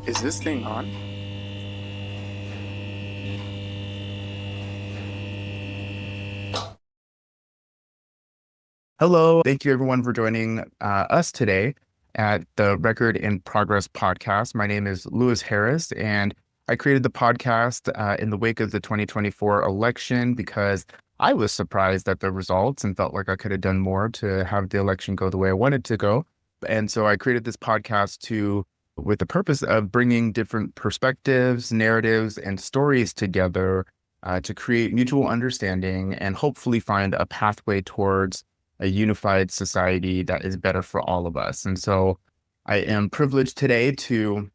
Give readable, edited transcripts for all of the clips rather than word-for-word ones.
Is this thing on? Hello. Thank you, everyone, for joining us today at the Record in Progress podcast. My name is Lewis Harris, and I created the podcast in the wake of the 2024 election because I was surprised at the results and felt like I could have done more to have the election go the way I wanted to go. And so I created this podcast with the purpose of bringing different perspectives, narratives, and stories together to create mutual understanding and hopefully find a pathway towards a unified society that is better for all of us. And so I am privileged today to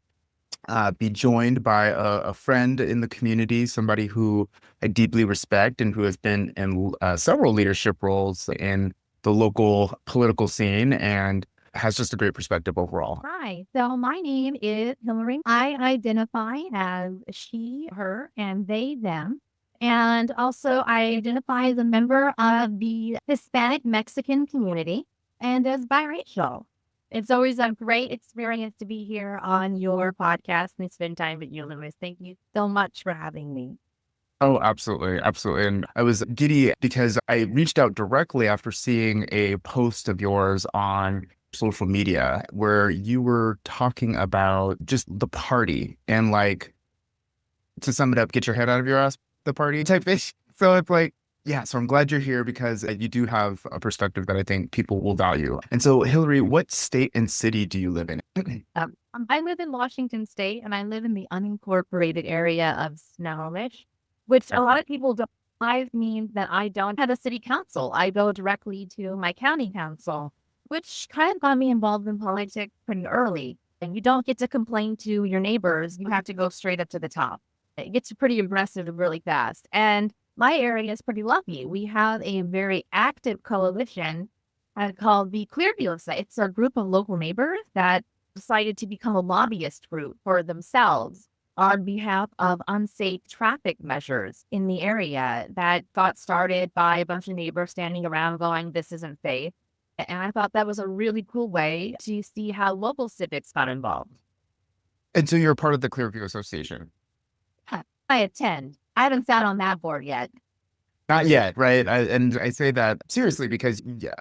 be joined by a friend in the community, somebody who I deeply respect and who has been in several leadership roles in the local political scene and has just a great perspective overall. Hi, so my name is Hillary. I identify as she, her, and they, them. And also, I identify as a member of the Hispanic Mexican community and as biracial. It's always a great experience to be here on your podcast and spend time with you, Lewis. Thank you so much for having me. Oh, absolutely. Absolutely. And I was giddy because I reached out directly after seeing a post of yours on social media where you were talking about just the party and like, to sum it up, get your head out of your ass, the party type thing. So it's like, yeah, so I'm glad you're here because you do have a perspective that I think people will value. And so, Hillary, what state and city do you live in? I live in Washington State and I live in the unincorporated area of Snohomish, which a lot of people don't realize means that I don't have a city council. I go directly to my county council, which kind of got me involved in politics pretty early. And you don't get to complain to your neighbors. You have to go straight up to the top. It gets pretty aggressive really fast. And my area is pretty lucky. We have a very active coalition called the Clearview site. It's a group of local neighbors that decided to become a lobbyist group for themselves on behalf of unsafe traffic measures in the area that got started by a bunch of neighbors standing around going, this isn't safe. And I thought that was a really cool way to see how local civics got involved. And so you're a part of the Clearview Association. I attend. I haven't sat on that board yet. Not yet, right? And I say that seriously because yeah,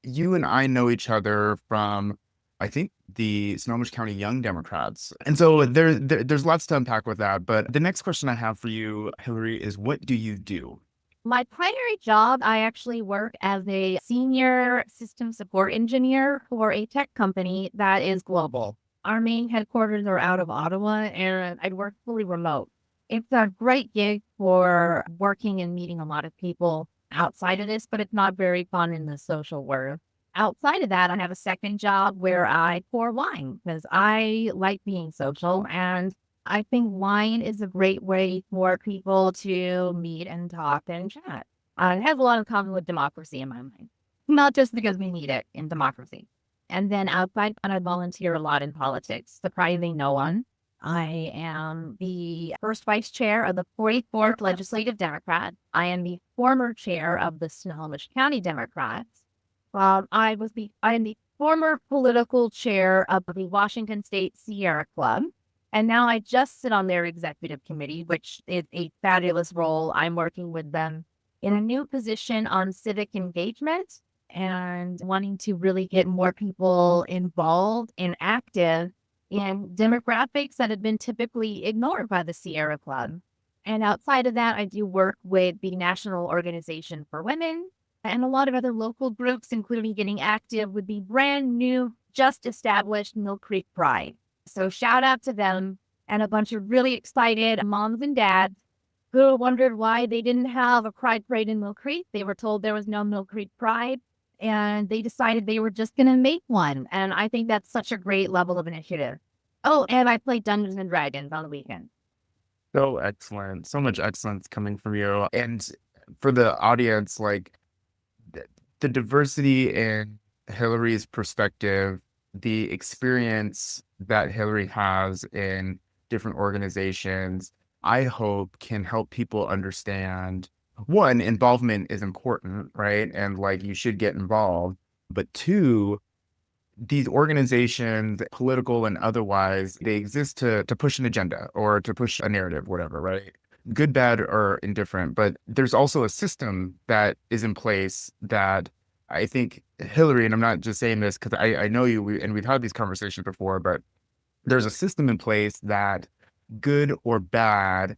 you and I know each other from, I think, the Snohomish County Young Democrats. And so there's lots to unpack with that. But the next question I have for you, Hillary, is what do you do? My primary job, I actually work as a senior system support engineer for a tech company that is global. Our main headquarters are out of Ottawa, and I work fully remote. It's a great gig for working and meeting a lot of people outside of this, but it's not very fun in the social world. Outside of that, I have a second job where I pour wine because I like being social and I think wine is a great way for people to meet and talk and chat. It has a lot in common with democracy in my mind, not just because we need it in democracy. And then outside, and I volunteer a lot in politics, surprising no one. I am the first vice chair of the 44th Legislative Democrat. I am the former chair of the Snohomish County Democrats. I am the former political chair of the Washington State Sierra Club. And now I just sit on their executive committee, which is a fabulous role. I'm working with them in a new position on civic engagement and wanting to really get more people involved and active in demographics that have been typically ignored by the Sierra Club. And outside of that, I do work with the National Organization for Women and a lot of other local groups, including getting active with the brand new, just established Mill Creek Pride. So shout out to them and a bunch of really excited moms and dads who wondered why they didn't have a Pride Parade in Mill Creek. They were told there was no Mill Creek Pride, and they decided they were just going to make one. And I think that's such a great level of initiative. Oh, and I played Dungeons and Dragons on the weekend. So excellent. So much excellence coming from you. And for the audience, like the diversity in Hillary's perspective, the experience that Hillary has in different organizations, I hope can help people understand one, involvement is important, right? And like you should get involved. But two, these organizations, political and otherwise, they exist to push an agenda or to push a narrative, whatever, right? Good, bad, or indifferent. But there's also a system that is in place that I think Hillary, and I'm not just saying this because I know you, and we've had these conversations before, but there's a system in place that good or bad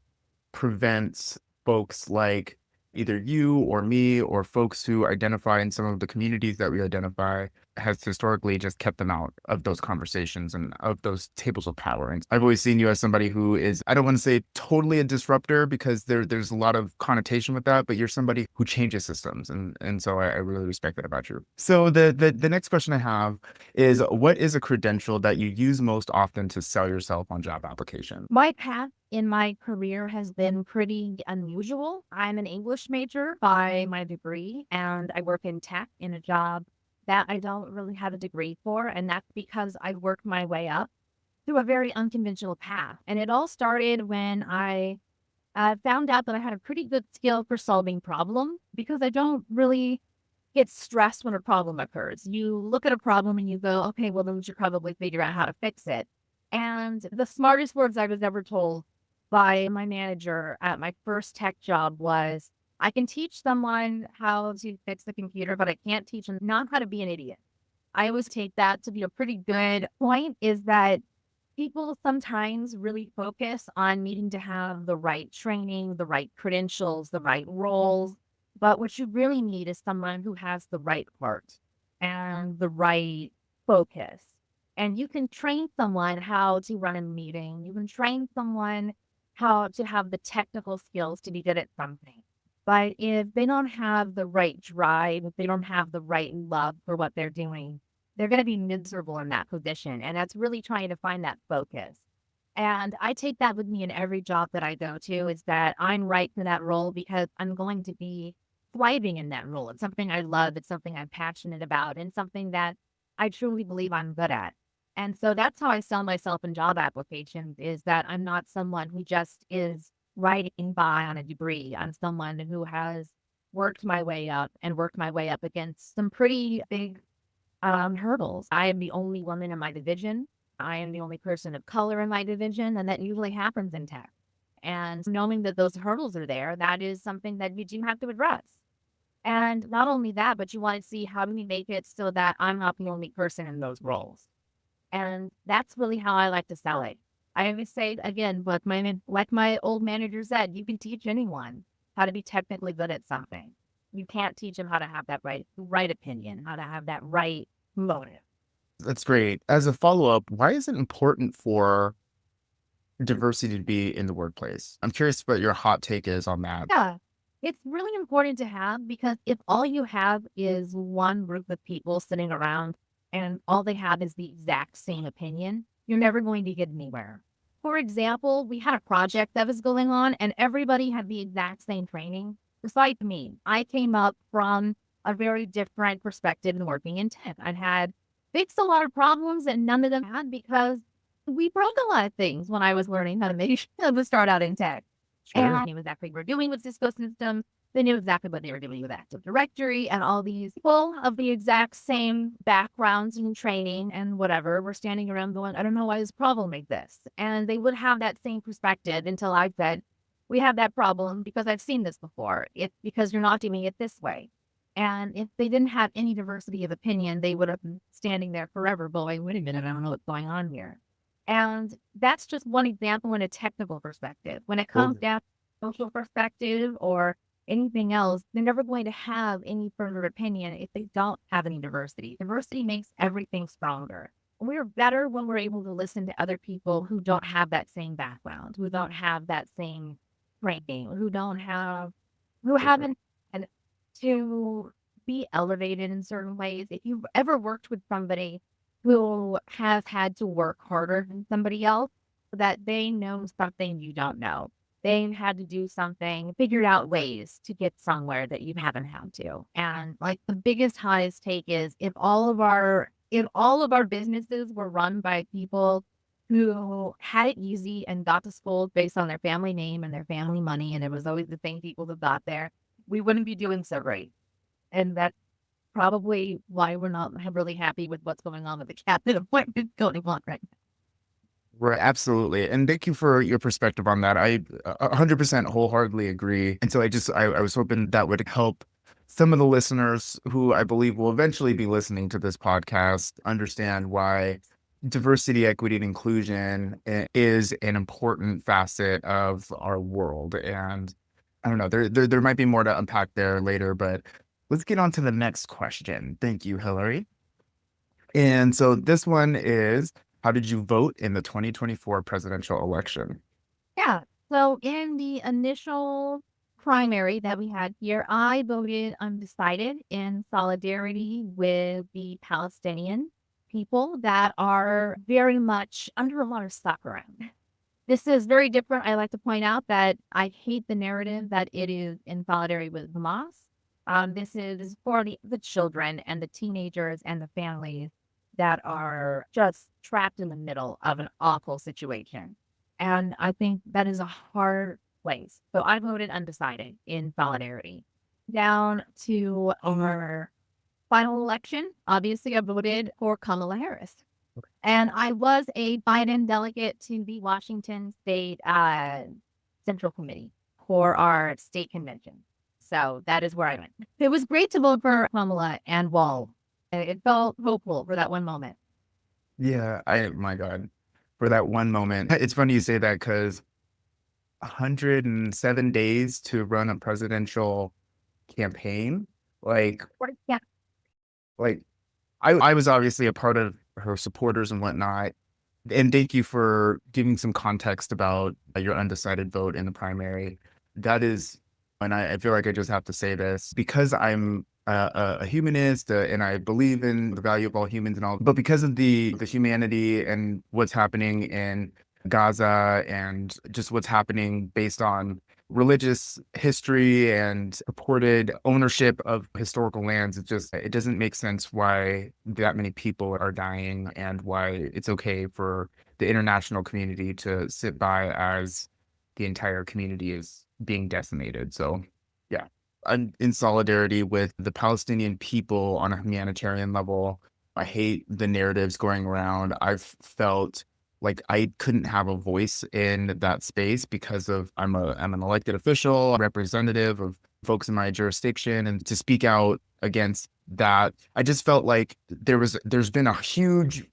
prevents folks like either you or me or folks who identify in some of the communities that we identify has historically just kept them out of those conversations and of those tables of power. And I've always seen you as somebody who is, I don't want to say totally a disruptor because there's a lot of connotation with that, but you're somebody who changes systems. And so I really respect that about you. So the next question I have is, what is a credential that you use most often to sell yourself on job applications? My path in my career has been pretty unusual. I'm an English major by my degree, and I work in tech in a job that I don't really have a degree for. And that's because I worked my way up through a very unconventional path. And it all started when I found out that I had a pretty good skill for solving problems because I don't really get stressed when a problem occurs. You look at a problem and you go, okay, well, then we should probably figure out how to fix it. And the smartest words I was ever told by my manager at my first tech job was, I can teach someone how to fix the computer, but I can't teach them not how to be an idiot. I always take that to be a pretty good point is that people sometimes really focus on needing to have the right training, the right credentials, the right roles. But what you really need is someone who has the right heart and the right focus. And you can train someone how to run a meeting. You can train someone how to have the technical skills to be good at something. But if they don't have the right drive, if they don't have the right love for what they're doing, they're going to be miserable in that position. And that's really trying to find that focus. And I take that with me in every job that I go to is that I'm right for that role because I'm going to be thriving in that role. It's something I love. It's something I'm passionate about and something that I truly believe I'm good at. And so that's how I sell myself in job applications is that I'm not someone who just is writing by on a degree. I'm someone who has worked my way up and worked my way up against some pretty big hurdles. I am the only woman in my division. I am the only person of color in my division, and that usually happens in tech. And knowing that those hurdles are there, that is something that you do have to address. And not only that, but you want to see how do we make it so that I'm not the only person in those roles. And that's really how I like to sell it. I always say again, like my old manager said, you can teach anyone how to be technically good at something. You can't teach them how to have that right opinion, how to have that right motive. That's great. As a follow-up, why is it important for diversity to be in the workplace? I'm curious what your hot take is on that. Yeah. It's really important to have because if all you have is one group of people sitting around and all they have is the exact same opinion, you're never going to get anywhere. For example, we had a project that was going on and everybody had the exact same training. Besides me, I came up from a very different perspective in working in tech. I had fixed a lot of problems and none of them had because we broke a lot of things when I was learning how to make to start out in tech. And Sure. I knew exactly what we're doing with Cisco systems. They knew exactly what they were doing with Active Directory and all these people of the exact same backgrounds and training and whatever were standing around going, I don't know why this problem exists. And they would have that same perspective until I said, we have that problem because I've seen this before. It's because you're not doing it this way. And if they didn't have any diversity of opinion, they would have been standing there forever going, wait a minute, I don't know what's going on here. And that's just one example in a technical perspective. When it comes Well, down to social perspective or anything else, they're never going to have any further opinion if they don't have any diversity. Diversity makes everything stronger. We're better when we're able to listen to other people who don't have that same background, who don't have that same training, who haven't and to be elevated in certain ways. If you've ever worked with somebody who has had to work harder than somebody else, so that they know something you don't know. They had to do something, figured out ways to get somewhere that you haven't had to. And like the biggest highest take is if all of our businesses were run by people who had it easy and got to school based on their family name and their family money, and it was always the same people that got there, we wouldn't be doing so great. And that's probably why we're not really happy with what's going on with the cabinet appointment going on right now. Right, absolutely. And thank you for your perspective on that. I 100% wholeheartedly agree. And so I was hoping that would help some of the listeners who I believe will eventually be listening to this podcast understand why diversity, equity, and inclusion is an important facet of our world. And I don't know, there might be more to unpack there later, but let's get on to the next question. Thank you, Hillary. And so this one is, how did you vote in the 2024 presidential election? Yeah. So in the initial primary that we had here, I voted undecided in solidarity with the Palestinian people that are very much under a lot of suffering. This is very different. I like to point out that I hate the narrative that it is in solidarity with Hamas. This is for the children and the teenagers and the families that are just trapped in the middle of an awful situation. And I think that is a hard place. So I voted undecided in solidarity. Down to our final election, obviously, I voted for Kamala Harris. And I was a Biden delegate to the Washington State Central Committee for our state convention. So that is where I went. It was great to vote for Kamala and Wall. It felt hopeful for that one moment. Yeah, my God, for that one moment. It's funny you say that because 107 days to run a presidential campaign, like, Yeah. like I was obviously a part of her supporters and whatnot. And thank you for giving some context about your undecided vote in the primary. That is, and I feel like I just have to say this because I'm a humanist and I believe in the value of all humans and all, but because of the humanity and what's happening in Gaza and just what's happening based on religious history and purported ownership of historical lands, it doesn't make sense why that many people are dying and why it's okay for the international community to sit by as the entire community is being decimated. So yeah, I'm in solidarity with the Palestinian people on a humanitarian level. I hate the narratives going around. I've felt like I couldn't have a voice in that space because of I'm an elected official, representative of folks in my jurisdiction, and to speak out against that, I just felt like there's been a huge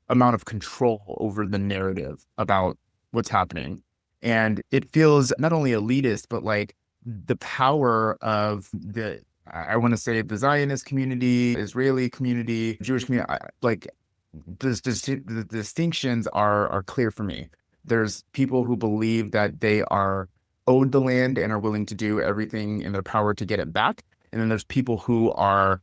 amount of control over the narrative about what's happening. And it feels not only elitist, but like the power of I want to say the Zionist community, Israeli community, Jewish community, like the distinctions are clear for me. There's people who believe that they are owed the land and are willing to do everything in their power to get it back. And then there's people who are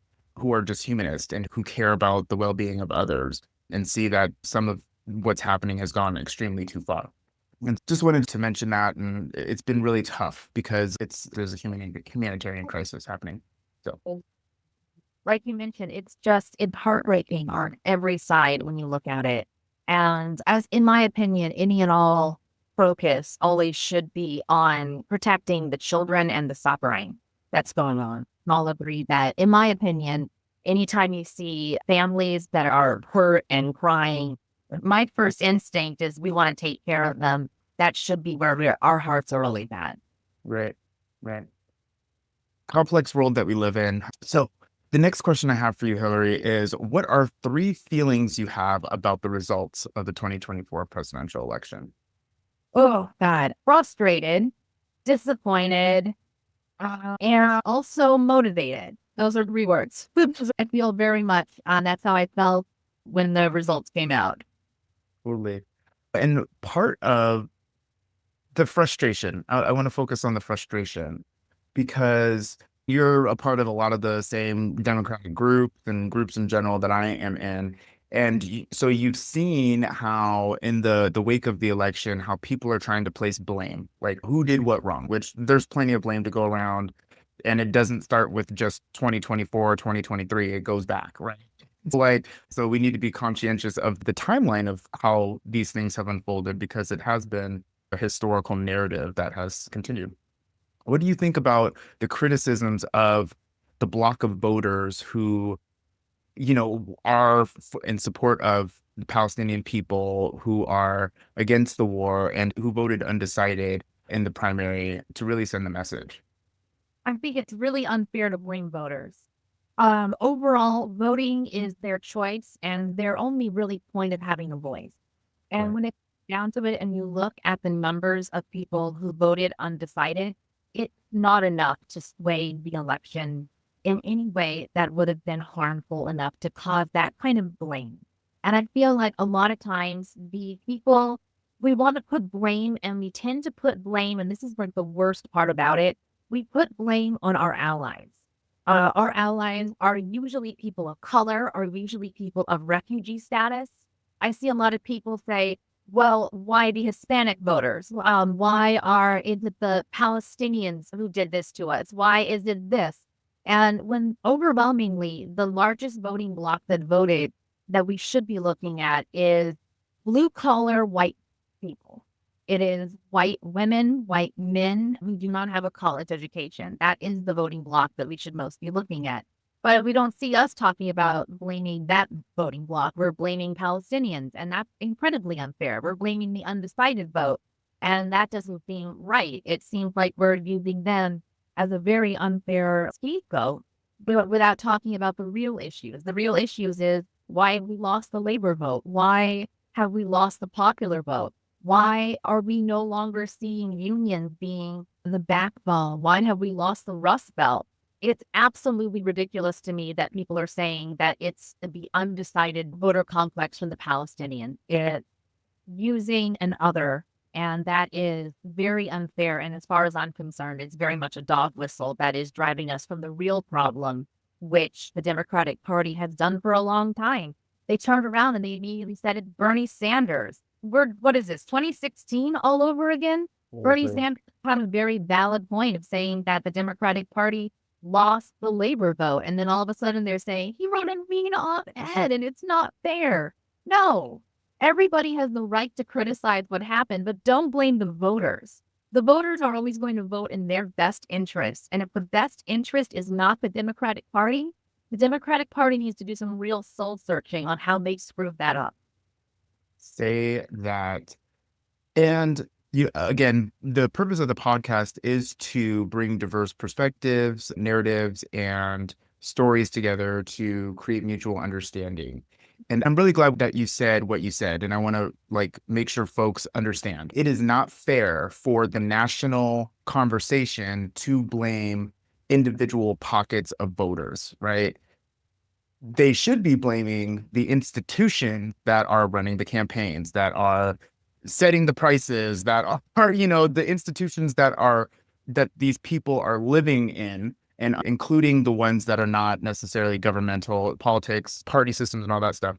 just humanist and who care about the well-being of others and see that some of what's happening has gone extremely too far. And just wanted to mention that, and it's been really tough because there's a humanitarian crisis happening. So Like you mentioned, it's heartbreaking on every side when you look at it. And as in my opinion, any and all focus always should be on protecting the children and the suffering that's going on. And I'll agree that, in my opinion, anytime you see families that are hurt and crying, my first instinct is we want to take care of them. That should be where our hearts are really at. right, right. Complex world that we live in. So the next question I have for you, Hillary, is what are three feelings you have about the results of the 2024 presidential election? Oh, God. Frustrated, disappointed, and also motivated. Those are three words. I feel very much, that's how I felt when the results came out. Totally. And part of the frustration, I want to focus on the frustration because you're a part of a lot of the same democratic groups and groups in general that I am in. And so you've seen how in the wake of the election, how people are trying to place blame, like who did what wrong, which there's plenty of blame to go around. And it doesn't start with just 2024, 2023. It goes back, right? Like, so we need to be conscientious of the timeline of how these things have unfolded because it has been a historical narrative that has continued. What do you think about the criticisms of the block of voters who, are in support of the Palestinian people, who are against the war, and who voted undecided in the primary to really send the message. I think it's really unfair to blame voters. Overall, voting is their choice and their only really point of having a voice. And Right. when it's down to it and you look at the numbers of people who voted undecided, it's not enough to sway the election in any way that would have been harmful enough to cause that kind of blame. And I feel like a lot of times the people, we want to put blame and we tend to put blame, and this is like the worst part about it, we put blame on our allies. Our allies are usually people of color, are usually people of refugee status. I see a lot of people say, well, why the Hispanic voters? Is it the Palestinians who did this to us? Why is it this? And when overwhelmingly the largest voting bloc that voted that we should be looking at is blue collar white people. It is white women, white men who do not have a college education. That is the voting bloc that we should most be looking at. But we don't see us talking about blaming that voting bloc. We're blaming Palestinians, and that's incredibly unfair. We're blaming the undecided vote, and that doesn't seem right. It seems like we're using them as a very unfair scapegoat, but without talking about the real issues. The real issues is why have we lost the labor vote? Why have we lost the popular vote? Why are we no longer seeing unions being the backbone? Why have we lost the Rust Belt? It's absolutely ridiculous to me that people are saying that it's the undecided voter complex from the Palestinians. It's using an other, and that is very unfair. And as far as I'm concerned, it's very much a dog whistle that is driving us from the real problem, which the Democratic Party has done for a long time. They turned around and they immediately said it's Bernie Sanders. What is this, 2016 all over again? Bernie Absolutely. Sanders had a very valid point of saying that the Democratic Party lost the labor vote. And then all of a sudden they're saying he wrote a mean op-ed and it's not fair. No, everybody has the right to criticize what happened, but don't blame the voters. The voters are always going to vote in their best interest. And if the best interest is not the Democratic Party, the Democratic Party needs to do some real soul searching on how they screwed that up. Say that. And again, the purpose of the podcast is to bring diverse perspectives, narratives, and stories together to create mutual understanding. And I'm really glad that you said what you said, and I want to make sure folks understand. It is not fair for the national conversation to blame individual pockets of voters, right? They should be blaming the institution that are running the campaigns, that are setting the prices, that are, the institutions that these people are living in, and including the ones that are not necessarily governmental, politics, party systems, and all that stuff.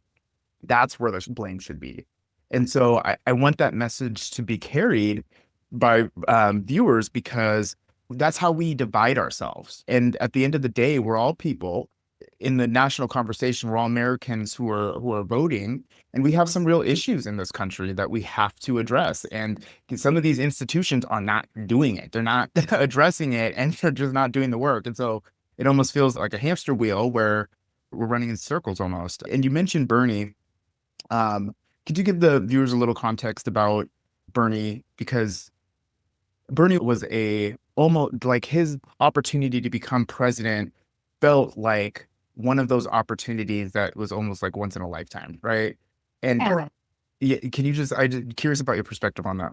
That's where the blame should be. And so I want that message to be carried by viewers, because that's how we divide ourselves. And at the end of the day, we're all people in the national conversation. We're all Americans who are voting, and we have some real issues in this country that we have to address. And some of these institutions are not doing it. They're not addressing it, and they're just not doing the work. And so it almost feels like a hamster wheel where we're running in circles almost. And you mentioned Bernie. Um, could you give the viewers a little context about Bernie? Because Bernie was a almost like his opportunity to become president felt like one of those opportunities that was almost like once in a lifetime, right? And Yeah. yeah, can you I'm just curious about your perspective on that.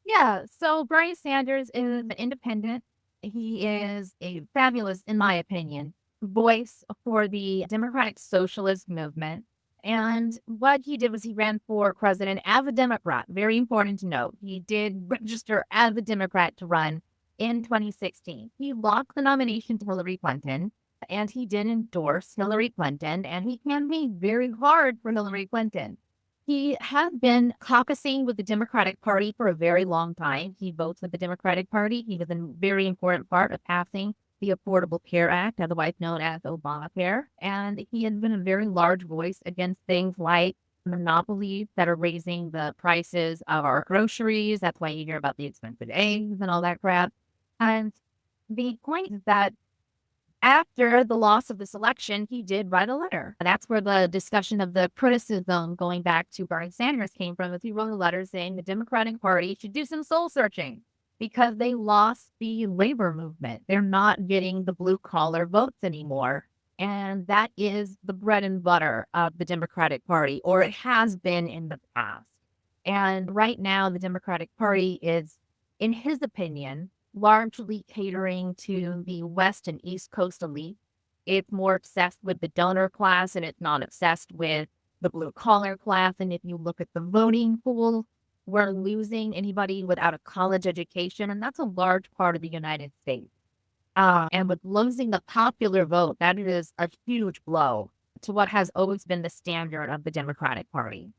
Yeah. So Bernie Sanders is an independent. He is a fabulous, in my opinion, voice for the Democratic Socialist movement. And what he did was he ran for president as a Democrat. Very important to note. He did register as a Democrat to run in 2016. He lost the nomination to Hillary Clinton, and he did endorse Hillary Clinton, and he campaigned very hard for Hillary Clinton. He had been caucusing with the Democratic Party for a very long time. He votes with the Democratic Party. He was a very important part of passing the Affordable Care Act, otherwise known as Obamacare. And he has been a very large voice against things like monopolies that are raising the prices of our groceries. That's why you hear about the expensive eggs and all that crap. And the point is that After the loss of this election, he did write a letter. That's where the discussion of the criticism going back to Bernie Sanders came from. Is he wrote a letter saying the Democratic Party should do some soul searching because they lost the labor movement. They're not getting the blue collar votes anymore. And that is the bread and butter of the Democratic Party, or it has been in the past. And right now, the Democratic Party is, in his opinion, largely catering to the West and East Coast elite. It's more obsessed with the donor class and it's not obsessed with the blue collar class. And if you look at the voting pool, we're losing anybody without a college education. And that's a large part of the United States. And with losing the popular vote, that is a huge blow to what has always been the standard of the Democratic Party.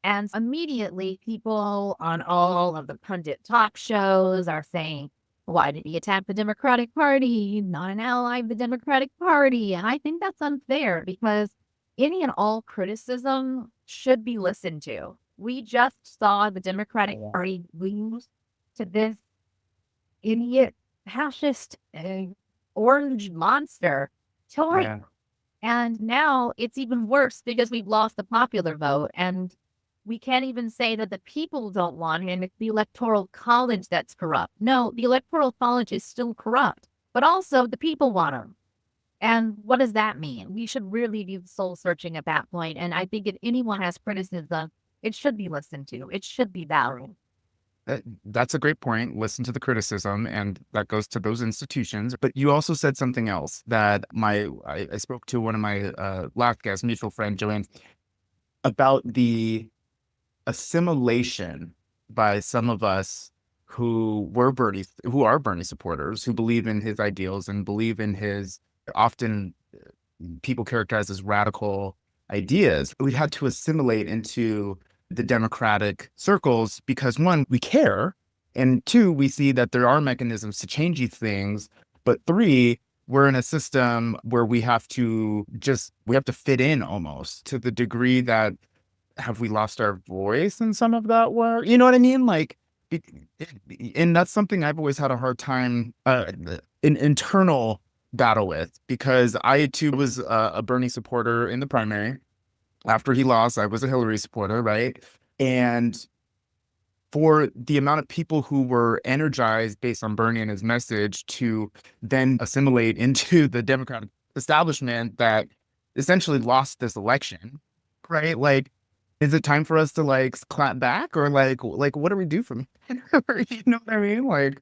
And immediately, people on all of the pundit talk shows are saying, why did he attack the Democratic Party? Not an ally of the Democratic Party. And I think that's unfair because any and all criticism should be listened to. We just saw the Democratic Party lose to this idiot, fascist, orange monster, Tory. Yeah. And now it's even worse because we've lost the popular vote. And we can't even say that the people don't want him. It's the Electoral College that's corrupt. No, the Electoral College is still corrupt, but also the people want him. And what does that mean? We should really be soul searching at that point. And I think if anyone has criticism, it should be listened to. It should be valued. That's a great point. Listen to the criticism, and that goes to those institutions. But you also said something else that I spoke to one of my last guests, mutual friend Joanne, about the assimilation by some of us who are Bernie supporters, who believe in his ideals and believe in his often people characterized as radical ideas. We had to assimilate into the Democratic circles because one, we care, and two, we see that there are mechanisms to change these things, but three, we're in a system where we have to fit in almost to the degree that have we lost our voice in some of that work? You know what I mean? Like, and that's something I've always had a hard time, an internal battle with, because I too was a Bernie supporter in the primary. After he lost, I was a Hillary supporter, right? And for the amount of people who were energized based on Bernie and his message to then assimilate into the Democratic establishment that essentially lost this election, right? Like, is it time for us to like clap back or like what do we do from here? You know what I mean? Like,